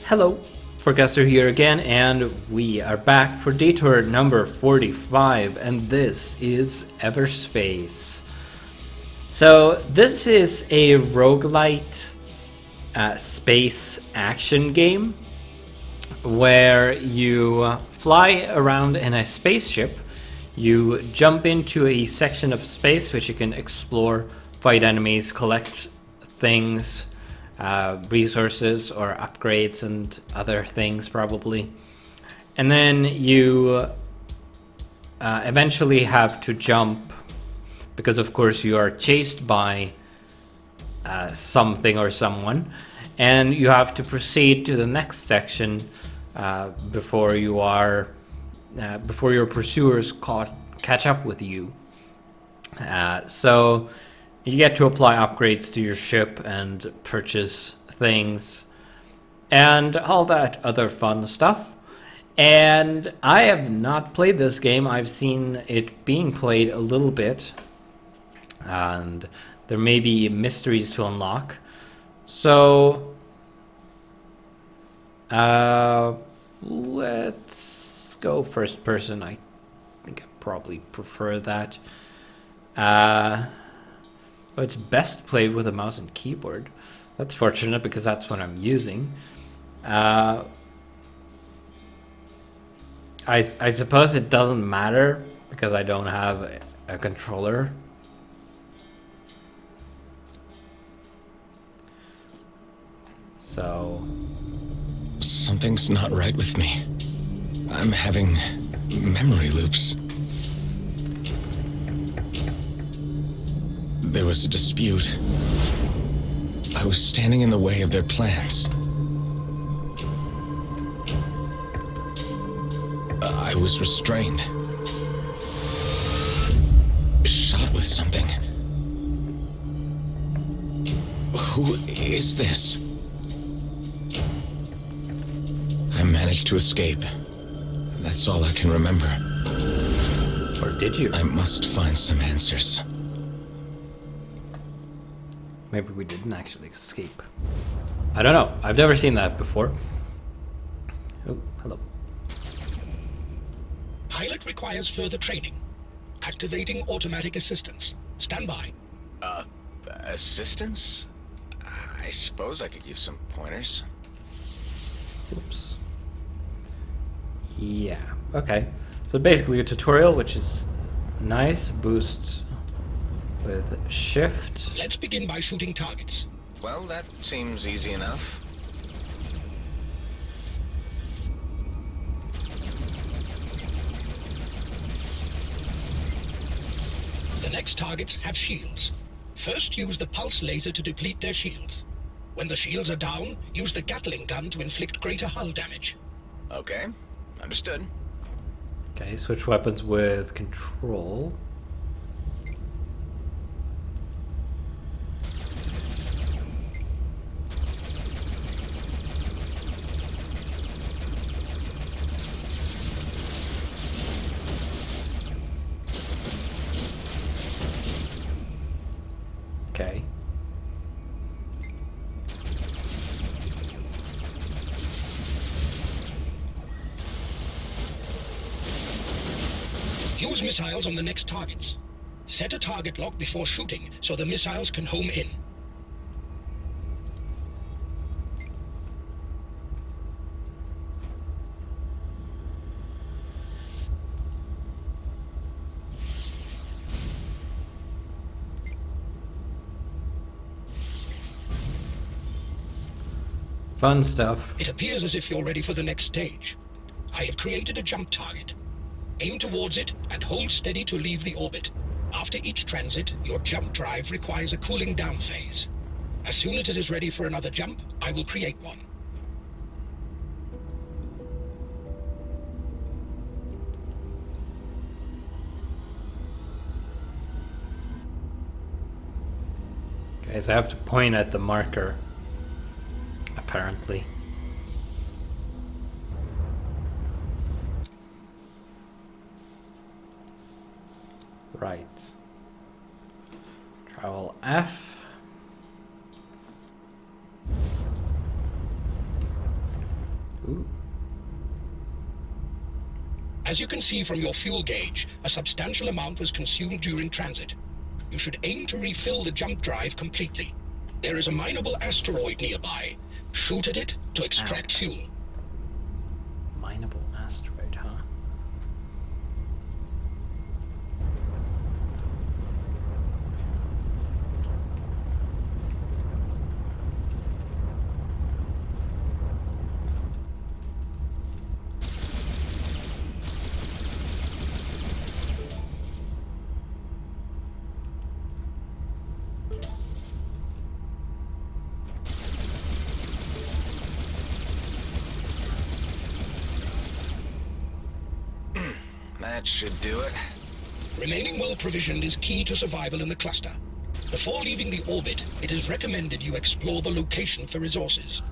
Hello, Forecaster here again, and we are back for Detour number 45, and this is Everspace. So this is a roguelite space action game where you fly around in a spaceship. You jump into a section of space which you can explore, fight enemies, collect things, resources or upgrades and other things probably. And then you eventually have to jump because of course you are chased by something or someone, and you have to proceed to the next section before your pursuers catch up with you. So you get to apply upgrades to your ship and purchase things and all that other fun stuff. And I have not played this game. I've seen it being played a little bit, and there may be mysteries to unlock. So let's go first person. I think I probably prefer that. It's best played with a mouse and keyboard. That's fortunate because that's what I'm using. I suppose it doesn't matter because I don't have a controller. So something's not right with me. I'm having memory loops. There was a dispute. I was standing in the way of their plans. I was restrained. Shot with something. Who is this? I managed to escape. That's all I can remember. Or did you? I must find some answers. Maybe we didn't actually escape. I don't know. I've never seen that before. Oh, hello. Pilot requires further training. Activating automatic assistance. Stand by. Assistance? I suppose I could use some pointers. Oops. Yeah, okay. So basically a tutorial, which is nice. Boost with shift. Let's begin by shooting targets. Well, that seems easy enough. The next targets have shields. First, use the pulse laser to deplete their shields. When the shields are down, use the Gatling gun to inflict greater hull damage. Okay, understood. Okay, switch weapons with control. Okay. Use missiles on the next targets. Set a target lock before shooting so the missiles can home in. Fun stuff. It appears as if you're ready for the next stage. I have created a jump target. Aim towards it and hold steady to leave the orbit. After each transit, your jump drive requires a cooling down phase. As soon as it is ready for another jump, I will create one. Okay, so I have to point at the marker, apparently. Right. Travel F. Ooh. As you can see from your fuel gauge, a substantial amount was consumed during transit. You should aim to refill the jump drive completely. There is a mineable asteroid nearby. Shoot at it to extract fuel. Mineable asteroid, huh? That should do it. Remaining well provisioned is key to survival in the cluster. Before leaving the orbit, it is recommended you explore the location for resources.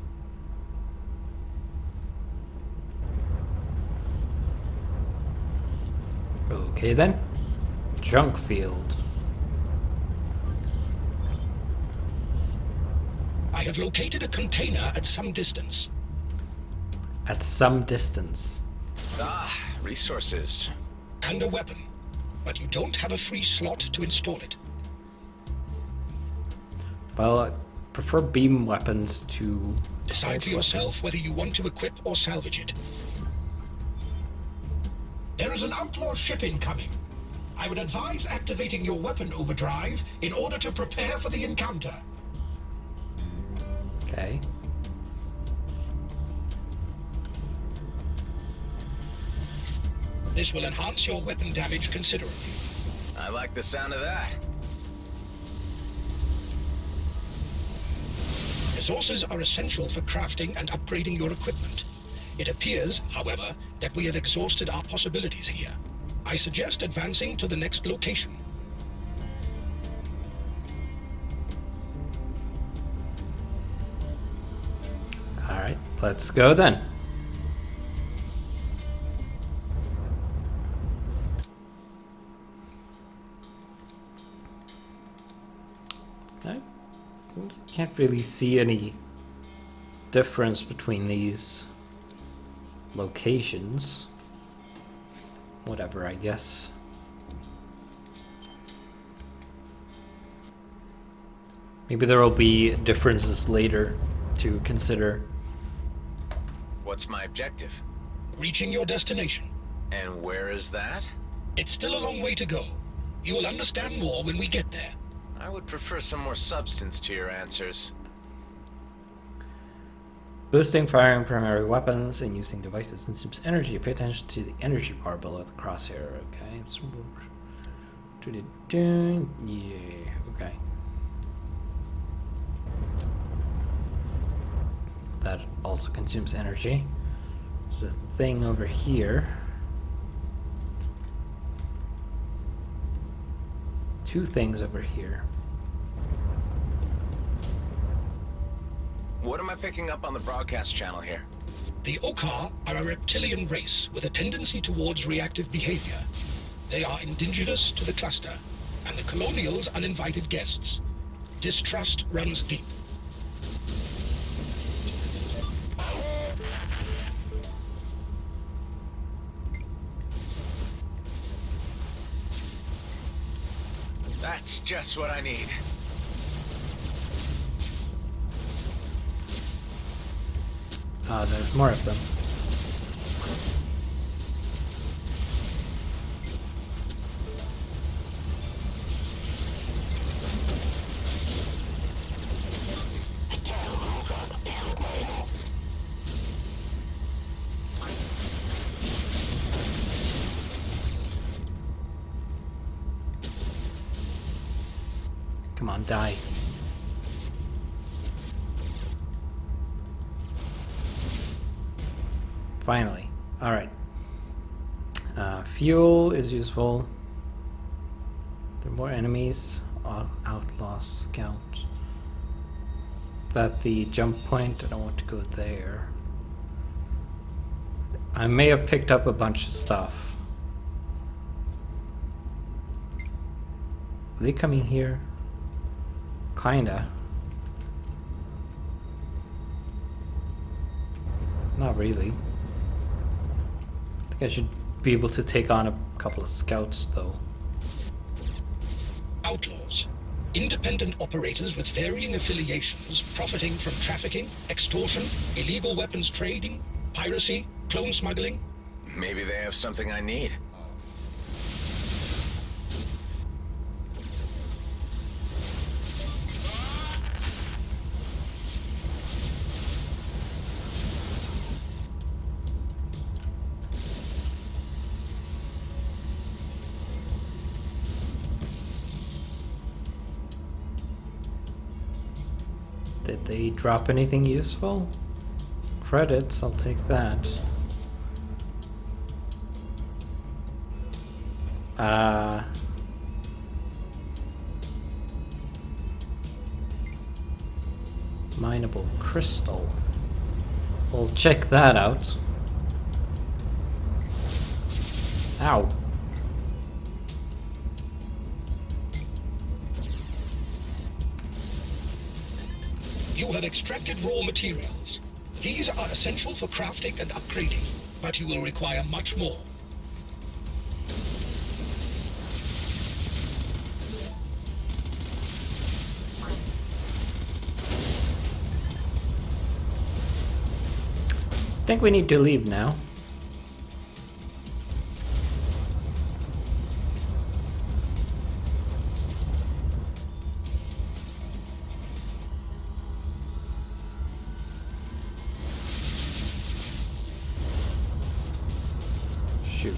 Okay then. Junk field. I have located a container at some distance. At some distance. Ah, resources. And a weapon. But you don't have a free slot to install it. Well, I prefer beam weapons to... Decide for yourself whether you want to equip or salvage it. There is an outlaw ship incoming. I would advise activating your weapon overdrive in order to prepare for the encounter. Okay. This will enhance your weapon damage considerably. I like the sound of that. Resources are essential for crafting and upgrading your equipment. It appears, however, that we have exhausted our possibilities here. I suggest advancing to the next location. Alright, let's go then. I can't really see any difference between these locations. Whatever, I guess. Maybe there will be differences later to consider. What's my objective? Reaching your destination. And where is that? It's still a long way to go. You will understand more when we get there. I would prefer some more substance to your answers. Boosting firing primary weapons and using devices consumes energy. Pay attention to the energy bar below the crosshair. Okay, it's yeah. Okay. That also consumes energy. There's a thing over here. Two things over here. What am I picking up on the broadcast channel here? The Okar are a reptilian race with a tendency towards reactive behavior. They are indigenous to the cluster, and the colonials uninvited guests. Distrust runs deep. That's just what I need. There's more of them. Come on, die. Finally. Alright. Fuel is useful. There are more enemies. Outlaw scout. Is that the jump point? I don't want to go there. I may have picked up a bunch of stuff. Are they coming here? Kinda. Not really. I think I should be able to take on a couple of scouts, though. Outlaws. Independent operators with varying affiliations profiting from trafficking, extortion, illegal weapons trading, piracy, clone smuggling. Maybe they have something I need. Did they drop anything useful? Credits, I'll take that. Mineable crystal. We'll check that out. Ow. You have extracted raw materials. These are essential for crafting and upgrading, but you will require much more. I think we need to leave now. Shoot.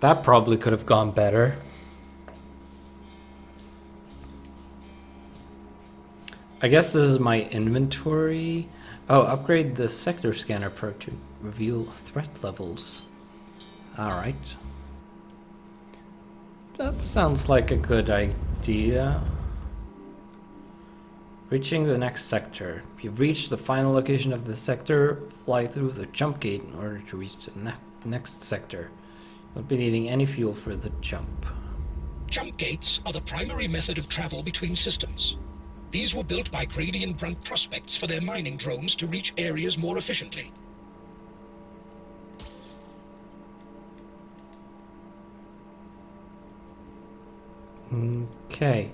That probably could have gone better. I guess this is my inventory. Oh, upgrade the sector scanner perk to reveal threat levels. Alright. That sounds like a good idea. Reaching the next sector. If you reach the final location of the sector, fly through the jump gate in order to reach the next sector. You won't be needing any fuel for the jump. Jump gates are the primary method of travel between systems. These were built by Gradian Brunt prospects for their mining drones to reach areas more efficiently. Okay.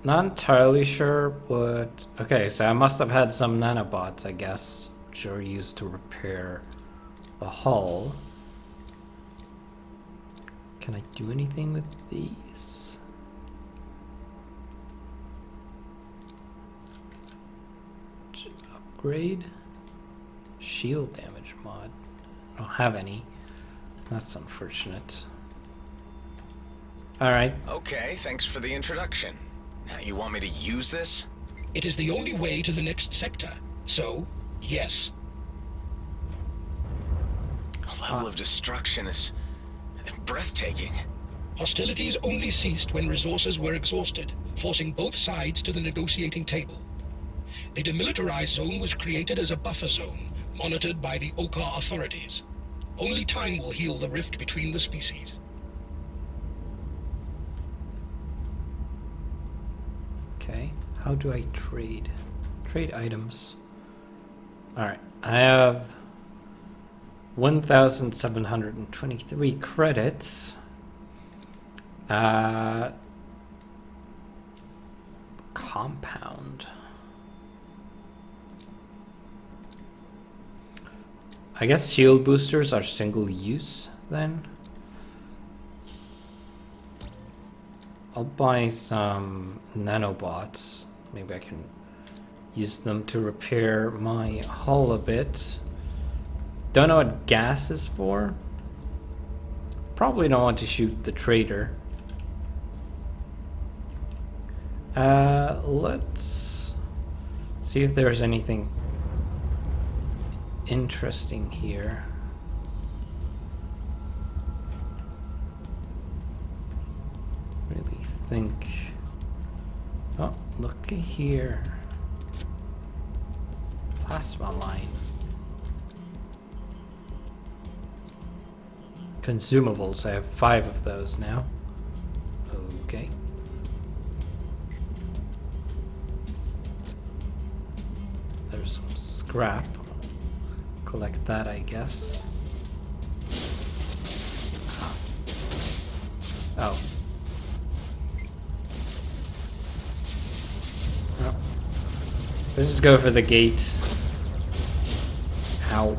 Not entirely sure what... Okay, so I must have had some nanobots, I guess, which are used to repair the hull. Can I do anything with these? Upgrade? Shield damage mod. I don't have any. That's unfortunate. Alright. Okay, thanks for the introduction. Now, you want me to use this? It is the only way to the next sector. So, yes. The level of destruction is breathtaking. Hostilities only ceased when resources were exhausted, forcing both sides to the negotiating table. The demilitarized zone was created as a buffer zone, monitored by the Okar authorities. Only time will heal the rift between the species. Okay, how do I trade? Trade items. Alright, I have 1,723 credits. Compound. I guess shield boosters are single use then. I'll buy some nanobots. Maybe I can use them to repair my hull a bit. Don't know what gas is for. Probably don't want to shoot the trader. Let's see if there's anything interesting here. Really think. Oh, looky here. Plasma line. Consumables. I have 5 of those now. Okay. scrap. Collect that, I guess. Oh. Oh. Let's just go for the gate. Ow.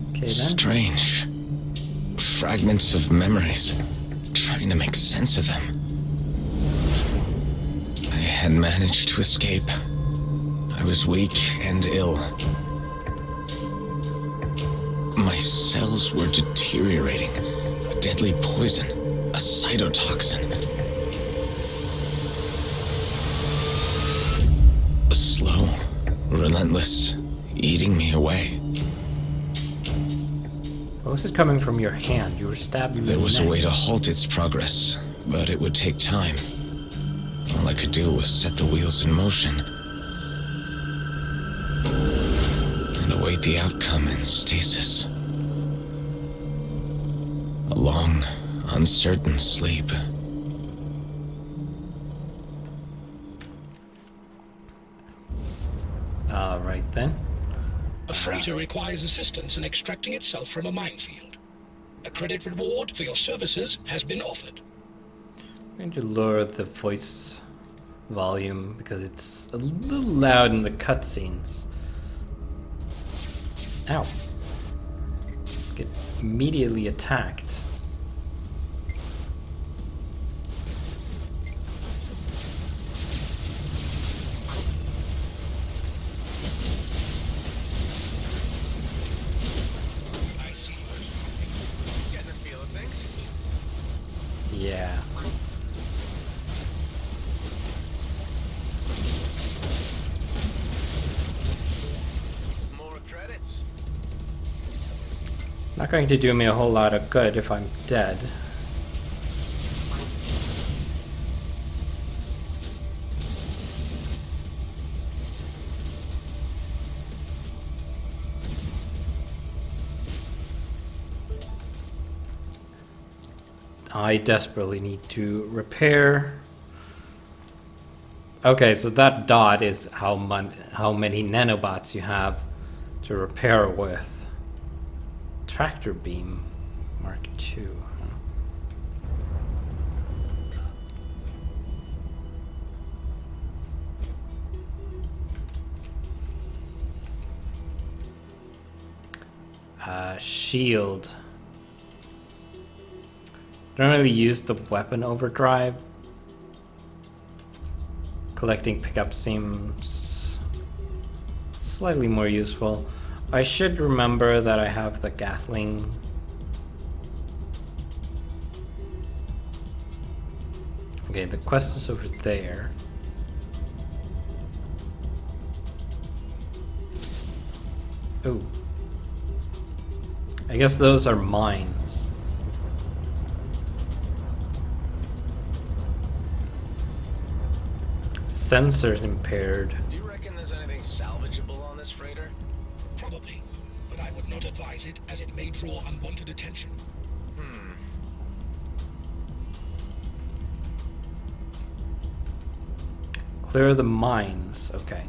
Okay, then. Strange. Fragments of memories. Trying to make sense of them. I had managed to escape. I was weak and ill. My cells were deteriorating. A deadly poison. A cytotoxin. Slow. Relentless. Eating me away. What was it coming from your hand? You were stabbed in the There was a neck. way to halt its progress, but it would take time. All I could do was set the wheels in motion and await the outcome in stasis. A long, uncertain sleep. Right then. A freighter requires assistance in extracting itself from a minefield. A credit reward for your services has been offered. I'm going to lower the voice volume because it's a little loud in the cutscenes. Ow. Get immediately attacked. I see. Getting the feel of things? Yeah. More credits. Not going to do me a whole lot of good if I'm dead. I desperately need to repair. Okay, so that dot is how many nanobots you have to repair with. Tractor beam Mark II. Shield. Don't really use the weapon overdrive. Collecting pickup seems slightly more useful. I should remember that I have the Gatling. Okay, the quest is over there. Oh. I guess those are mines. Sensors impaired. Do you reckon there's anything salvageable on this freighter? Probably, but I would not advise it as it may draw unwanted attention. Clear the mines. Okay.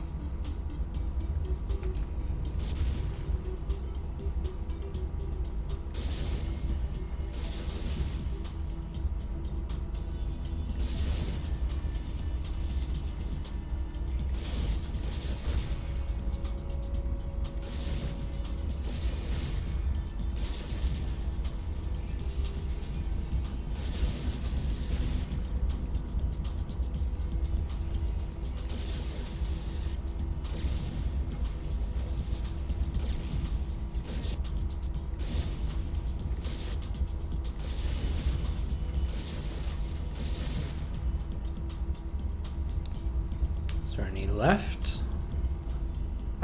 Is there any left?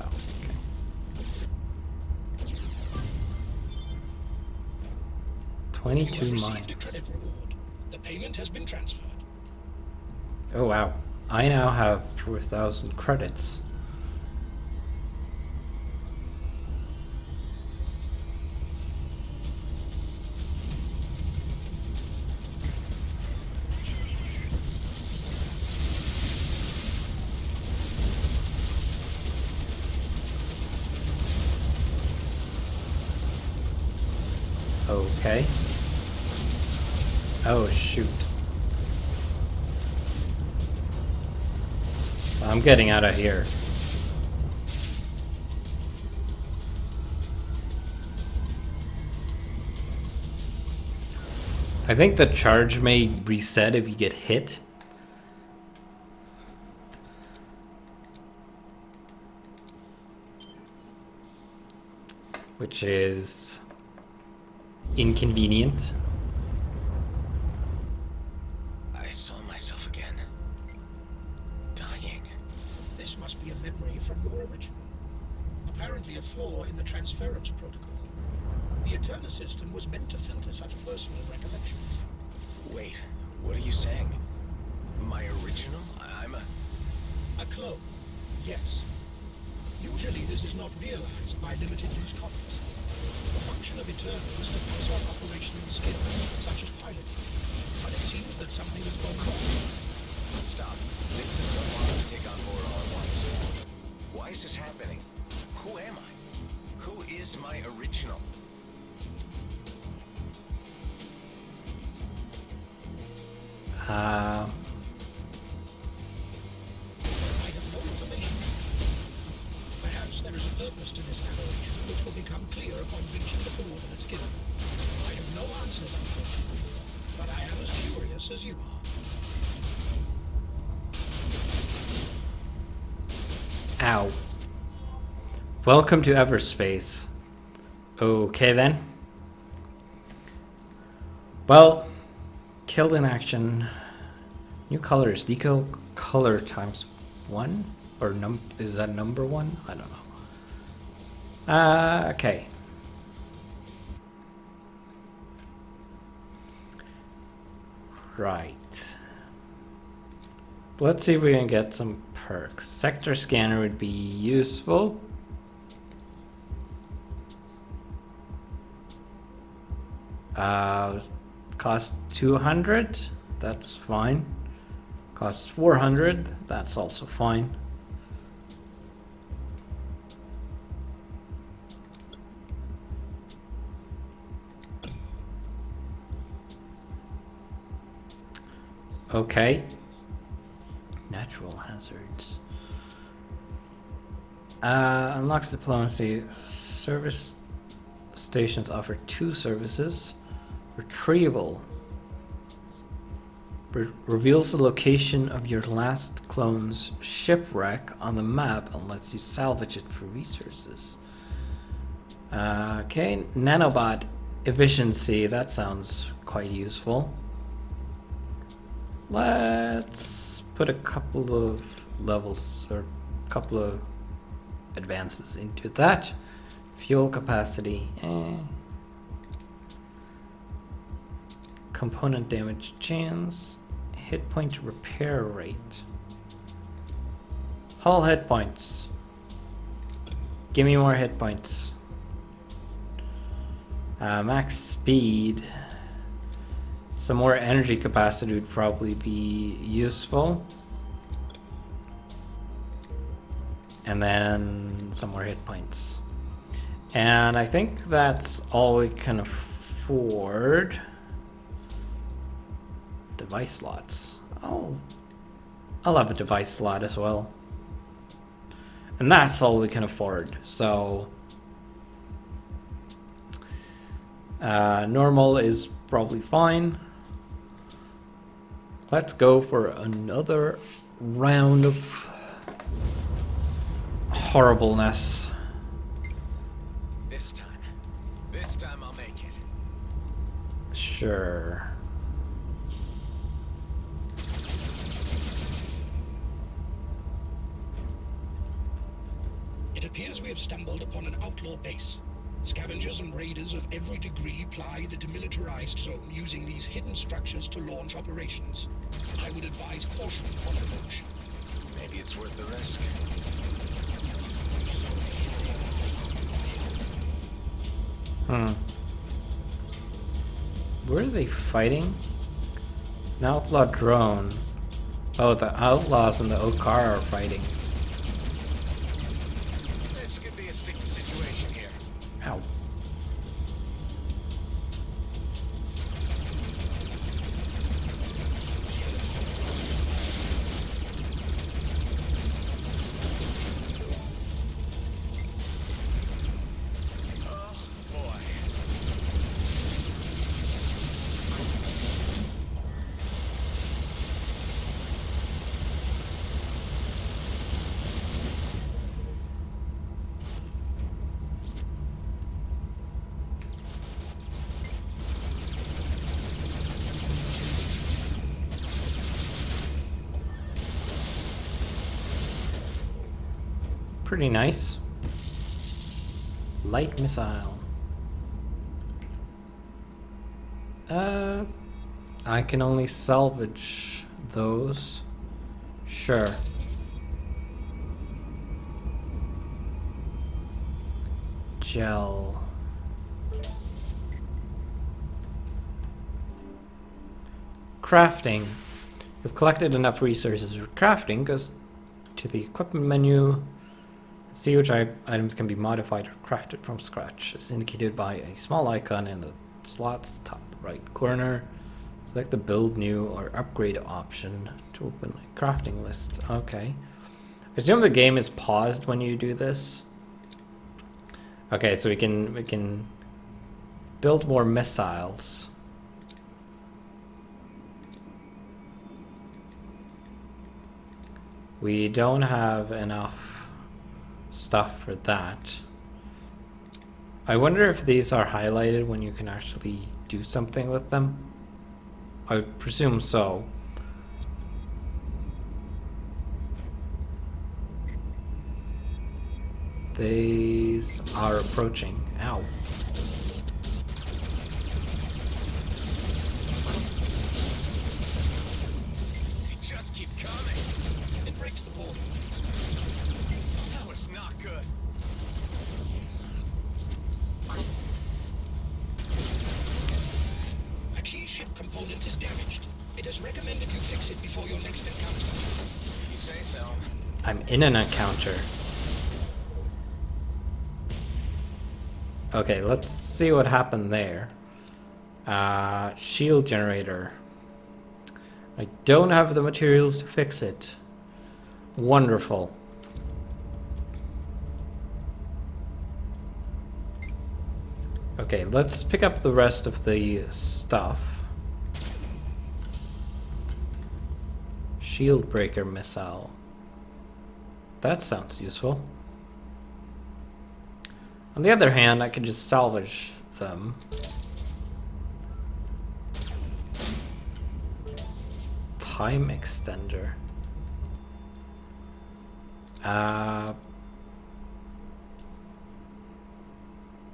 Oh, okay. You 22 have received mines. a credit reward. The payment has been transferred. Oh wow. I now have 4,000 credits. Okay. Oh, shoot. I'm getting out of here. I think the charge may reset if you get hit. Which is inconvenient. I saw myself again. Dying. This must be a memory from your original. Apparently a flaw in the transference protocol. The Eterna system was meant to filter such personal recollections. Wait, what are you saying? My original? I'm A clone, yes. Usually this is not realized by limited use copies. The function of Eterna is to pass on operational skills, such as piloting. But it seems that something has gone wrong. Stop. This is a lot to take on board all at once. Why is this happening? Who am I? Who is my original? I have no information. Perhaps there is a purpose to this aberration which will become clear upon reaching the coordinates given. I have no answers, unfortunately, but I am as curious as you are. Ow. Welcome to Everspace. Okay then. Well, killed in action. New colors. Deco color times 1? Or is that number 1? I don't know. Okay. Right. Let's see if we can get some perks. Sector scanner would be useful. Cost 200. That's fine. Costs 400. That's also fine. Okay. Natural hazards. Unlocks diplomacy. Service stations offer 2 services. Retrieval. Reveals the location of your last clone's shipwreck on the map and lets you salvage it for resources. Okay, nanobot efficiency. That sounds quite useful. Let's put a couple of levels or a couple of advances into that. Fuel capacity. Component damage chance. Hit point repair rate. Hull hit points. Give me more hit points. Max speed. Some more energy capacity would probably be useful. And then some more hit points. And I think that's all we can afford. Device slots. Oh, I'll have a device slot as well. And that's all we can afford. So normal is probably fine. Let's go for another round of horribleness. This time I'll make it. Sure. It appears we have stumbled upon an outlaw base. Scavengers and raiders of every degree ply the demilitarized zone using these hidden structures to launch operations. I would advise caution on approach. Maybe it's worth the risk. Where are they fighting? An outlaw drone. Oh, the outlaws and the Okar are fighting. This could be a sticky situation here. Ow. pretty nice. Light missile. I can only salvage those. Sure. Gel. Crafting. You've collected enough resources for crafting. Goes to the equipment menu. See which items can be modified or crafted from scratch. It's indicated by a small icon in the slot's top right corner. Select the build new or upgrade option to open a crafting list. Okay. I assume the game is paused when you do this. Okay, so we can build more missiles. We don't have enough stuff for that. I wonder if these are highlighted when you can actually do something with them. I would presume so. These are approaching. Ow. You just keep coming. It breaks the portal. That was not good. A key ship component is damaged. It is recommended you fix it before your next encounter. You say so. I'm in an encounter. Okay, let's see what happened there. Shield generator. I don't have the materials to fix it. Wonderful. Okay, let's pick up the rest of the stuff. Shield breaker missile. That sounds useful. On the other hand, I can just salvage them. Time extender.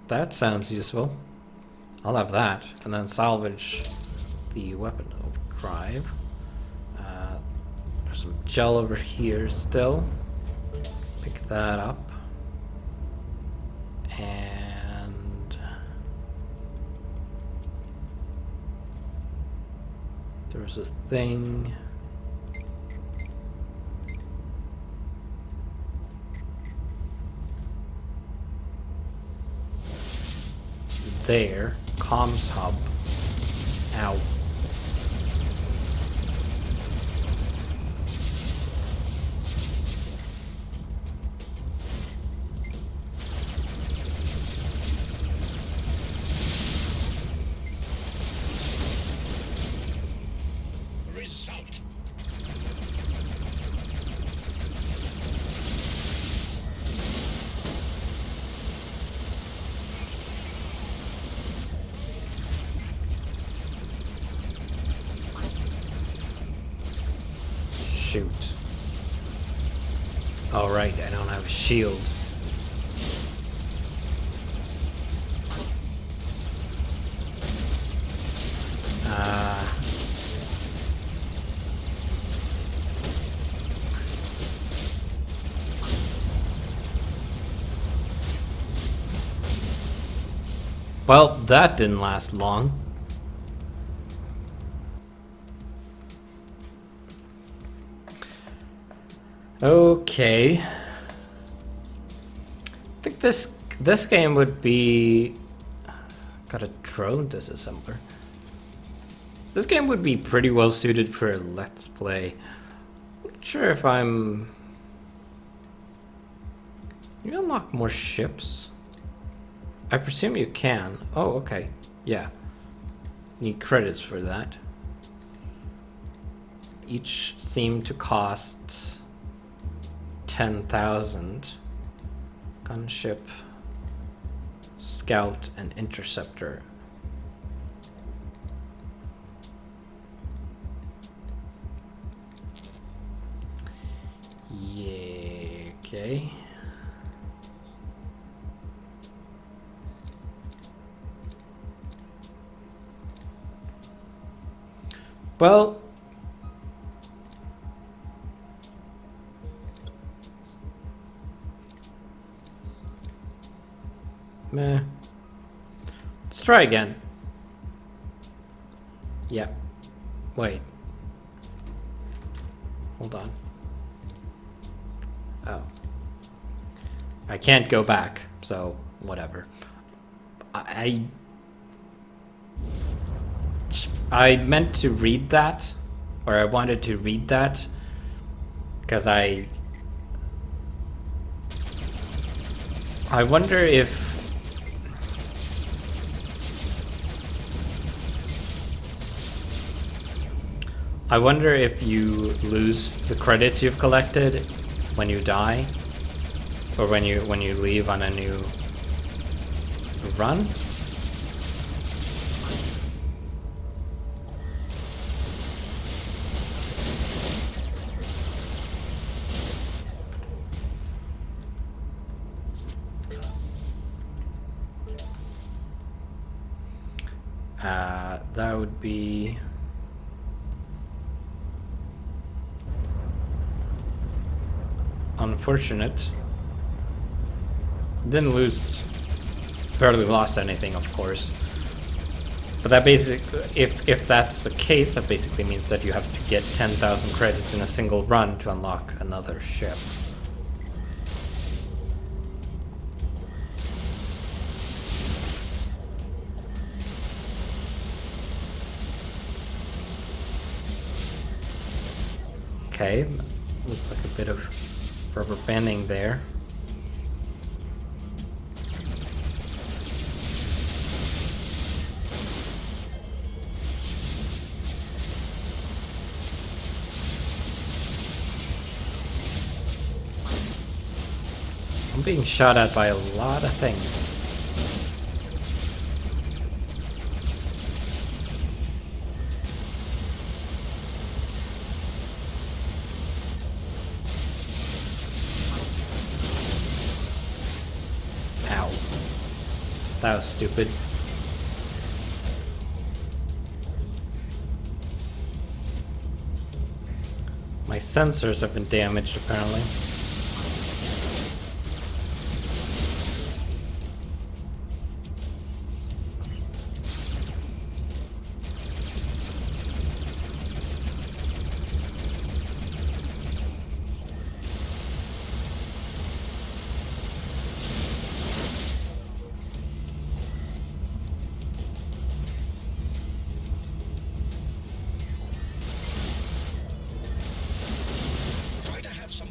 That sounds useful. I'll have that. And then salvage the weapon overdrive. There's some gel over here still. Pick that up. And there's a thing. There, comms hub. Ow. Result. Shoot. All right, I don't have a shield. Well, that didn't last long. Okay. I think this game would be... Got a drone disassembler. This game would be pretty well suited for a Let's Play. Not sure if I'm... Can you unlock more ships? I presume you can. Oh, okay. Yeah. Need credits for that. Each seem to cost 10,000. Gunship, Scout, and Interceptor. Yeah, okay. Well, meh. Let's try again. Yeah. Wait. Hold on. Oh. I can't go back, so whatever. I meant to read that, or I wanted to read that, because I wonder if you lose the credits you've collected when you die, or when you leave on a new run. That would be unfortunate. Didn't lose, barely lost anything, of course. But that if that's the case, that basically means that you have to get 10,000 credits in a single run to unlock another ship. Okay, looks like a bit of rubber banding there. I'm being shot at by a lot of things. Ow. That was stupid. My sensors have been damaged, apparently.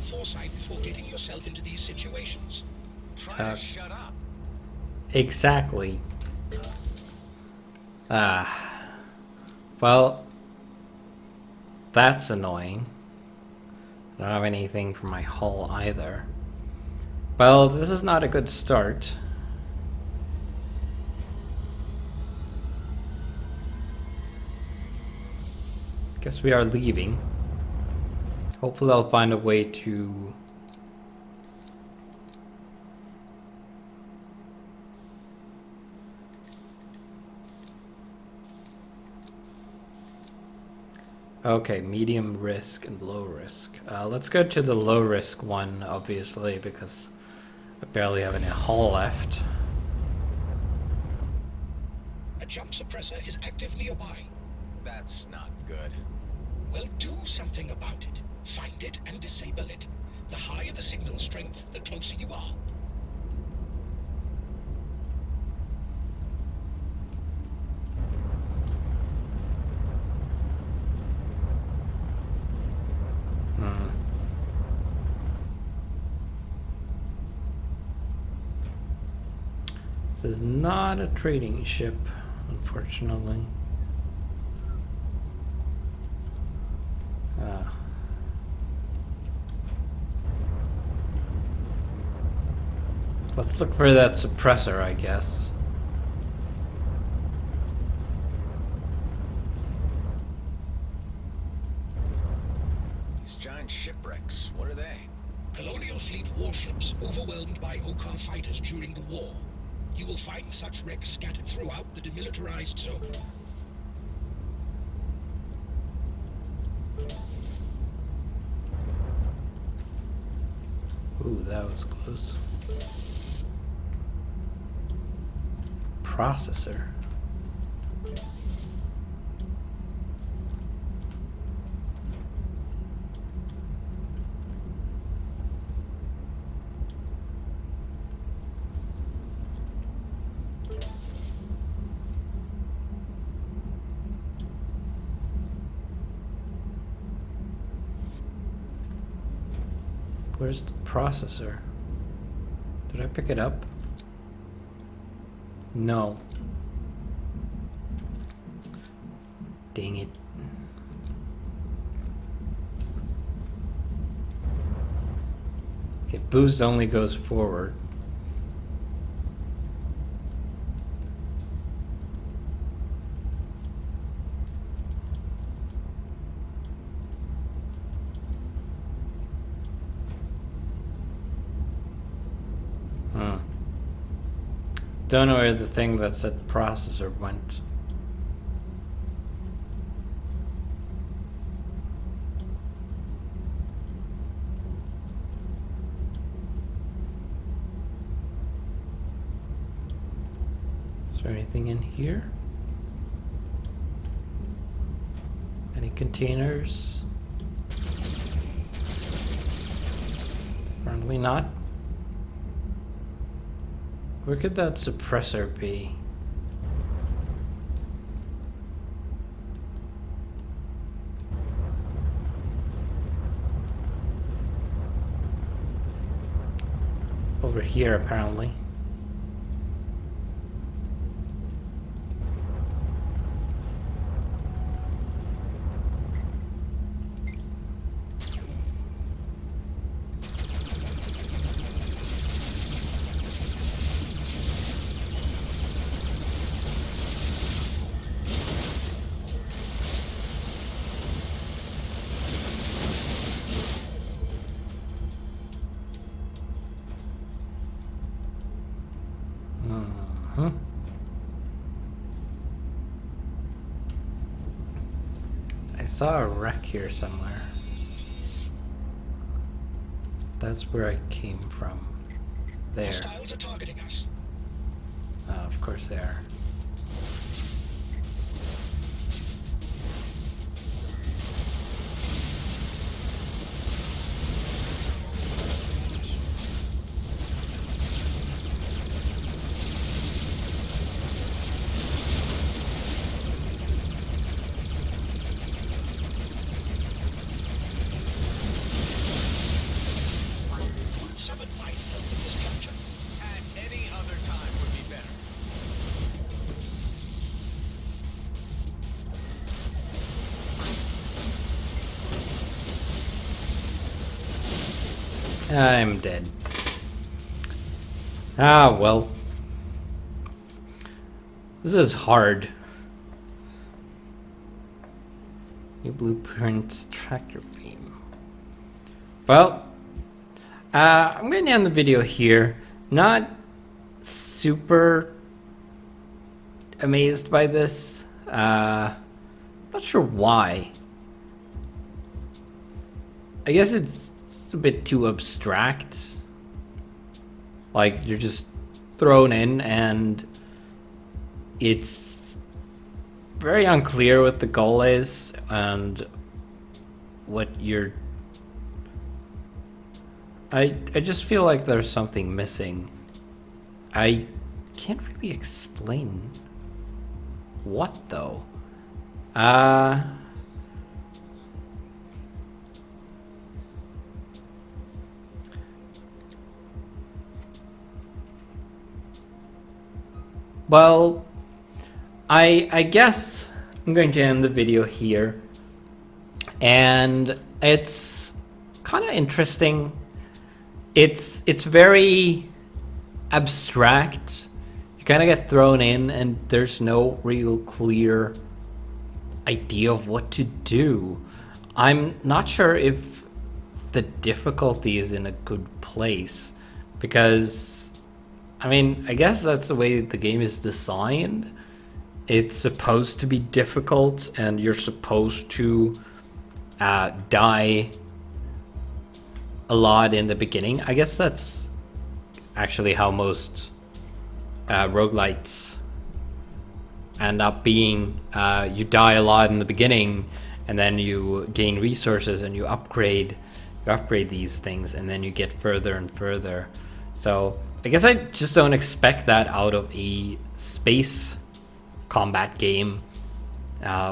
Foresight before getting yourself into these situations. Try to shut up. Exactly. Well, that's annoying. I don't have anything for my hull either. Well, this is not a good start. Guess we are leaving. Hopefully I'll find a way to... Okay, medium risk and low risk. Let's go to the low risk one, obviously, because I barely have any hull left. A jump suppressor is active nearby. That's not good. Well, do something about it. Find it and disable it. The higher the signal strength, the closer you are. This is not a trading ship, unfortunately. Let's look for that suppressor, I guess. These giant shipwrecks, what are they? Colonial fleet warships overwhelmed by Okar fighters during the war. You will find such wrecks scattered throughout the demilitarized zone. Ooh, that was close. Processor. Where's the processor? Did I pick it up? No. Dang it. Okay, boost only goes forward. Don't know where the thing that said processor went. Is there anything in here? Any containers? Apparently not. Where could that suppressor be? Over here, apparently. I saw a wreck here somewhere. That's where I came from. There. Hostiles are targeting us. Oh, of course they are. Some advice help in this juncture. At any other time would be better. I'm dead. Ah, well. This is hard. New blueprints, tractor beam. Well, I'm going to end the video here. Not super amazed by this. Not sure why. I guess it's a bit too abstract. Like, you're just thrown in and it's very unclear what the goal is and what you're... I just feel like there's something missing. I can't really explain what though. Well, I guess I'm going to end the video here. And it's kind of interesting. It's very abstract. You kind of get thrown in and there's no real clear idea of what to do. I'm not sure if the difficulty is in a good place because, I mean, I guess that's the way the game is designed. It's supposed to be difficult and you're supposed to die a lot in the beginning. I guess that's actually how most roguelites end up being. You die a lot in the beginning, and then you gain resources and you upgrade these things, and then you get further and further. So I guess I just don't expect that out of a space combat game,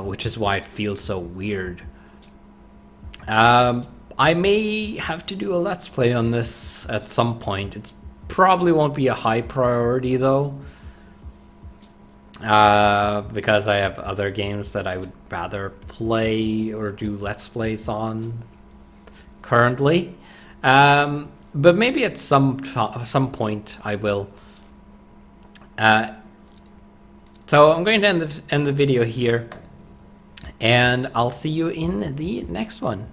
which is why it feels so weird. I may have to do a let's play on this at some point. It probably won't be a high priority though, because I have other games that I would rather play or do let's plays on currently. But maybe at some point I will. So I'm going to end the video here, and I'll see you in the next one.